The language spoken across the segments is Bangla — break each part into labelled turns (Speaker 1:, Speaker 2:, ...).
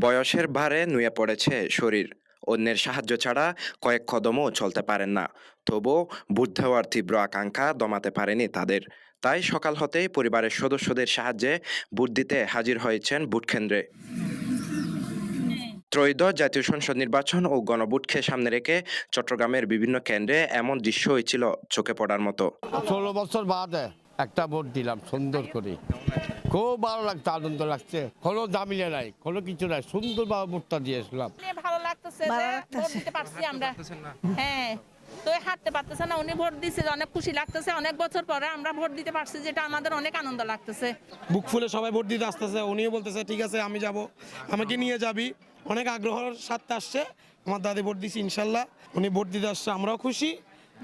Speaker 1: বয়সের ভারে নুয়ে পড়েছে শরীর। অন্যের সাহায্য ছাড়া কয়েক কদমও চলতে পারেন না। তবুও ভোট দেওয়ার তীব্র আকাঙ্ক্ষা দমাতে পারেনি তাদের। তাই সকাল হতেই পরিবারের সদস্যদের সাহায্যে ভোট দিতে হাজির হয়েছেন ভোট কেন্দ্রে। ত্রয়োদশ জাতীয় সংসদ নির্বাচন ও গণভোটকে সামনে রেখে চট্টগ্রামের বিভিন্ন কেন্দ্রে এমন দৃশ্য হয়েছিল চোখে পড়ার মতো।
Speaker 2: ১৬ বছর বাদে একটা ভোট দিলাম সুন্দর করে, খুব ভালো লাগছে, আনন্দ লাগছে, কোনো ঝামেলা নাই, কোনো কিছু নাই, সুন্দরভাবে ভোটটা দিয়ে আসলাম।
Speaker 3: ভালো লাগতেছে যে ভোট দিতে পারছি আমরা। হ্যাঁ, তো হাঁটতে পারতেছে না, উনি ভোট দিচ্ছে, অনেক খুশি লাগতেছে। অনেক বছর পরে আমরা ভোট দিতে পারছি, যেটা আমাদের অনেক আনন্দ লাগতেছে।
Speaker 4: বুক ফুলে সবাই ভোট দিতে আসতেছে, উনিও বলতেছে ঠিক আছে আমি যাব, আমাকে নিয়ে যাবি। অনেক আগ্রহের সাথে আসছে। আমার দাদি ভোট দিচ্ছে, ইনশাল্লাহ উনি ভোট দিতে আসছে, আমরাও খুশি।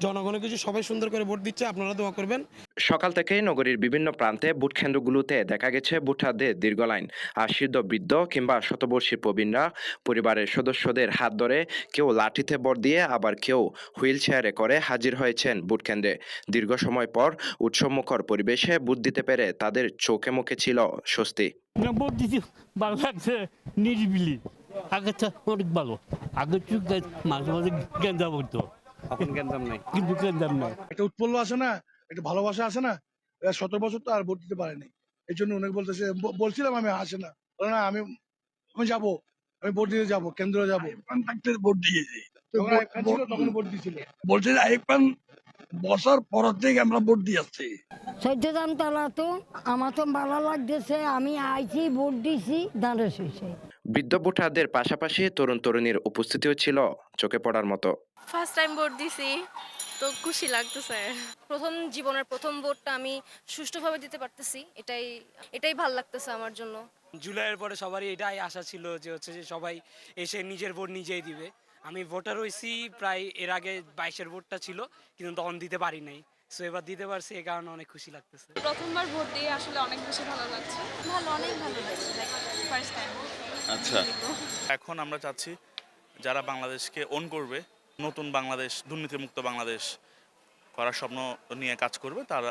Speaker 4: জনগণের কিছু সবাই সুন্দর করে ভোট দিচ্ছে, আপনারা দোয়া করবেন।
Speaker 1: সকাল থেকেই নগরীর বিভিন্ন প্রান্তে ভোট কেন্দ্রগুলোতে দেখা গেছে ভোটারদের দীর্ঘ লাইন। আশীর্দ বৃদ্ধ কিংবা শতবর্ষী প্রবীণরা পরিবারের সদস্যদের হাত ধরে কেউ লাঠিতে ভর দিয়ে আবার কেউ হুইল চেয়ারে করে হাজির হয়েছেন ভোট কেন্দ্রে। দীর্ঘ সময় পর উৎসবমুখর পরিবেশে ভোট দিতে পেরে তাদের চোখে মুখে ছিল স্বস্তি।
Speaker 5: ভোট দিতে ভালো লাগছে, নিরিবিলি। আগে তো অনেক ভালো, আগে চুপ মাঝে মাঝে গেন্দা পড়তো,
Speaker 6: এখন গ্যাঞ্জাম নাই।
Speaker 5: কিন্তু গেন্দাম নাই।
Speaker 7: একটা উৎপল্ল আছে না, একটা ভালোবাসা আছে না। ১৭ বছর তো আর ভোট দিতে পারেনি, এই জন্য অনেক বলতেছে। বলছিলাম আমি আসে না, বলে না আমি আমি যাবো, আমি ভোট দিতে যাবো, কেন্দ্রে যাবো।
Speaker 8: থাকতে ভোট দিয়েছি
Speaker 7: তখন আইয়ুব খান ছিল, তখন ভোট দিয়েছিল।
Speaker 8: বলছে যে আইয়ুব খান বছর পর থেকে আমরা ভোট দিয়ে আসছি।
Speaker 9: সত্যদান তালা তো আমার তো ভালো লাগতেছে, আমি আইছি ভোট দিছি দাঁড়ে শেষে।
Speaker 1: বৃদ্ধ ভোটারদের পাশাপাশি তরুণ তরুণীর উপস্থিতিও ছিল চোখে পড়ার মতো।
Speaker 10: ফার্স্ট টাইম ভোট দিছি, তো খুশি লাগতেছে। প্রথম জীবনের প্রথম ভোটটা আমি সুষ্ঠুভাবে দিতে পারতেছি, এটাই ভালো লাগতেছে আমার জন্য।
Speaker 4: জুলাইয়ের পরে সবারই এটাই আশা ছিল যে যে সবাই এসে নিজের ভোট নিজেই দিবে। আমি ভোটার হয়েছি প্রায়, এর আগে 22-এর ভোটটা ছিল, কিন্তু তখন দিতে পারি নাই। সো এবার দিতে পারছি, এই কারণে অনেক খুশি লাগতেছে।
Speaker 10: প্রথমবার ভোট দিয়ে আসলে অনেক বেশি ভালো লাগছে। অনেক ভালো লাগছে, ফার্স্ট টাইম।
Speaker 11: আচ্ছা, এখন আমরা চাচ্ছি যারা বাংলাদেশকে ওন করবে, নতুন বাংলাদেশ, দুর্নীতিমুক্ত বাংলাদেশ করার স্বপ্ন নিয়ে কাজ করবে, তারা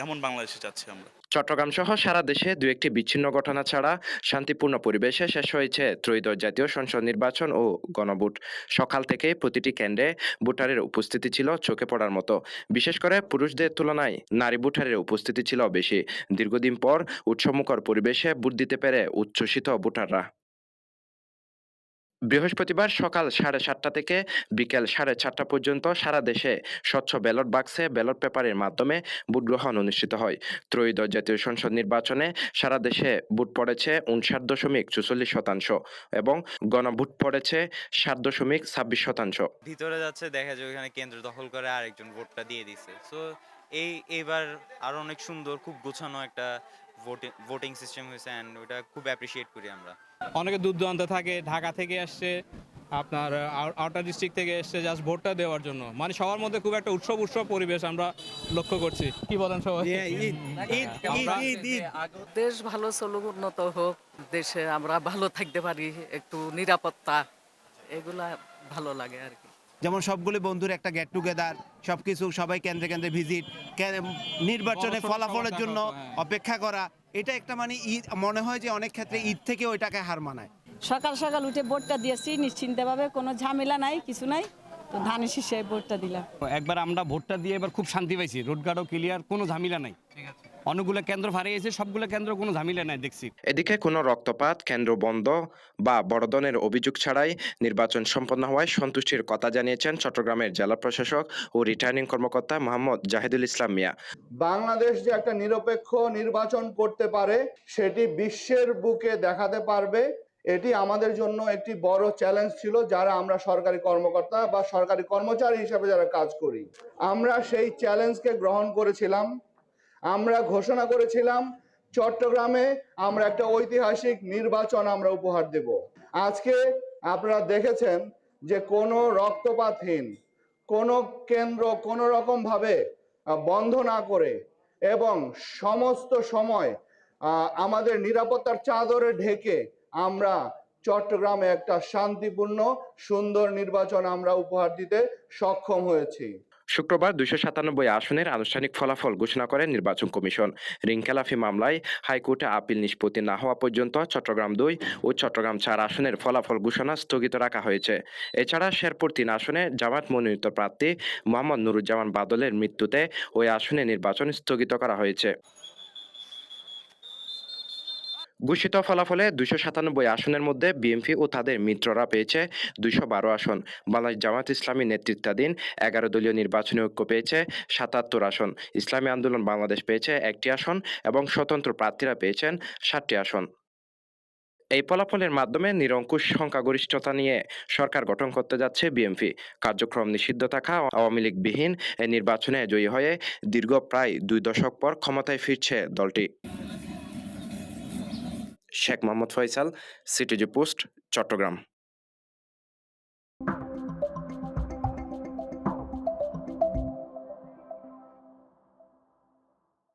Speaker 11: এমন বাংলাদেশে চাচ্ছি আমরা।
Speaker 1: চট্টগ্রাম সহ সারা দেশে দু একটি বিচ্ছিন্ন ঘটনা ছাড়া শান্তিপূর্ণ পরিবেশে শেষ হয়েছে ত্রয়োদশ জাতীয় সংসদ নির্বাচন ও গণভোট। সকাল থেকে প্রতিটি কেন্দ্রে ভোটারের উপস্থিতি ছিল চোখে পড়ার মতো। বিশেষ করে পুরুষদের তুলনায় নারী ভোটারের উপস্থিতি ছিল বেশি। দীর্ঘদিন পর উৎসবমুখর পরিবেশে ভোট দিতে পেরে উচ্ছ্বসিত ভোটাররা। বৃহস্পতিবার সকাল 7:30 থেকে বিকেল 4:30 পর্যন্ত সারা দেশে স্বচ্ছ ব্যালট বাক্সে ব্যালট পেপারের মাধ্যমে ভোট গ্রহণ অনুষ্ঠিত হয়। ত্রয়োদশ জাতীয় সংসদ নির্বাচনে সারা দেশে ভোট পড়েছে 59.44% এবং গণভোট পড়েছে 7.26%।
Speaker 6: ভিতরে যাচ্ছে, দেখা যায় ওখানে কেন্দ্র দখল করে আরেকজন ভোটটা দিয়ে দিছে। সো এইবার আরো অনেক সুন্দর, খুব গোছানো একটা ভোটিং সিস্টেম হয়েছে, এন্ড ওটা খুব অ্যাপ্রিসিয়েট করি আমরা।
Speaker 4: অনেকে দূর দূরান্ত থাকে, ঢাকা থেকে আসছে, আপনার আউটার ডিস্ট্রিক্ট থেকে এসছে জাস্ট ভোটটা দেওয়ার জন্য। মানে সবার মধ্যে খুব একটা উৎসব পরিবেশ আমরা লক্ষ্য করছি। কি বলেন সবাই?
Speaker 3: দেশ ভালো চলুক, উন্নত হোক, দেশে আমরা ভালো থাকতে পারি, একটু নিরাপত্তা, এগুলা ভালো লাগে আর কি।
Speaker 2: যেমন সবগুলো বন্ধুর একটা গেট টুগেদার, সবকিছু সবাই কেন্দ্রে কেন্দ্রে ভিজিট, নির্বাচনে ফলাফলের জন্য অপেক্ষা করা, এটা একটা মানে ঈদ মনে হয় যে অনেক ক্ষেত্রে ঈদ থেকে ওইটাকে হার মানায়।
Speaker 9: সকাল সকাল উঠে ভোটটা দিয়েছি নিশ্চিন্তভাবে, কোনো ঝামেলা নাই, কিছু নাই, তো ধানের শীষে ভোটটা দিলাম।
Speaker 5: একবার আমরা ভোটটা দিয়ে এবার খুব শান্তি পাইছি, রোডঘাটও ক্লিয়ার, কোনো ঝামেলা নাই। অনেকগুলো কেন্দ্র হারিয়েছে, সবগুলো কেন্দ্র কোনো ঝামেলা নাই দেখছি।
Speaker 1: এদিকে কোনো রক্তপাত, কেন্দ্র বন্ধ বা বড় ধরনের অভিযোগ ছাড়াই নির্বাচন সম্পন্ন হওয়ায় সন্তুষ্টির কথা জানিয়েছেন চট্টগ্রামের জেলা প্রশাসক ও রিটার্নিং কর্মকর্তা মোহাম্মদ জাহিদুল ইসলাম মিয়া।
Speaker 7: বাংলাদেশ যে একটা নিরপেক্ষ নির্বাচন করতে পারে, সেটি বিশ্বের বুকে দেখাতে পারবে, এটি আমাদের জন্য একটি বড় চ্যালেঞ্জ ছিল, যারা আমরা সরকারি কর্মকর্তা বা সরকারি কর্মচারী হিসেবে যারা কাজ করি। আমরা সেই চ্যালেঞ্জকে গ্রহণ করেছিলাম। আমরা ঘোষণা করেছিলাম চট্টগ্রামে আমরা একটা ঐতিহাসিক নির্বাচন আমরা উপহার দেব। আজকে আপনারা দেখেছেন যে কোনো রক্তপাতহীন, কোনো কেন্দ্র কোনো রকম ভাবে বন্ধ না করে এবং সমস্ত সময় আমাদের নিরাপত্তার চাদরে ঢেকে আমরা চট্টগ্রামে একটা শান্তিপূর্ণ সুন্দর নির্বাচন আমরা উপহার দিতে সক্ষম হয়েছি।
Speaker 1: শুক্রবার 297 আসনের আনুষ্ঠানিক ফলাফল ঘোষণা করে নির্বাচন কমিশন। রিংখেলাপি মামলায় হাইকোর্টে আপিল নিষ্পত্তি না হওয়া পর্যন্ত চট্টগ্রাম 2 ও চট্টগ্রাম 4 আসনের ফলাফল ঘোষণা স্থগিত রাখা হয়েছে। এছাড়া শেরপুর 3 আসনে জামায়াত মনোনীত প্রার্থী মোহাম্মদ নুরুজ্জামান বাদলের মৃত্যুতে ওই আসনে নির্বাচন স্থগিত করা হয়েছে। ঘোষিত ফলাফলে 297 আসনের মধ্যে বিএনপি ও তাদের মিত্ররা পেয়েছে 212 আসন। বাংলাদেশ জামায়াত ইসলামী নেতৃত্বাধীন 11 দলীয় নির্বাচনী ঐক্য পেয়েছে 77 আসন। ইসলামী আন্দোলন বাংলাদেশ পেয়েছে 1টি আসন এবং স্বতন্ত্র প্রার্থীরা পেয়েছেন 7টি আসন। এই ফলাফলের মাধ্যমে নিরঙ্কুশ সংখ্যাগরিষ্ঠতা নিয়ে সরকার গঠন করতে যাচ্ছে বিএনপি। কার্যক্রম নিষিদ্ধ থাকা আওয়ামী লীগবিহীন এই নির্বাচনে জয়ী হয়ে দীর্ঘ প্রায় 2 দশক পর ক্ষমতায় ফিরছে দলটি। Sheikh Mohammad Faisal, CTG Post, Chittagong.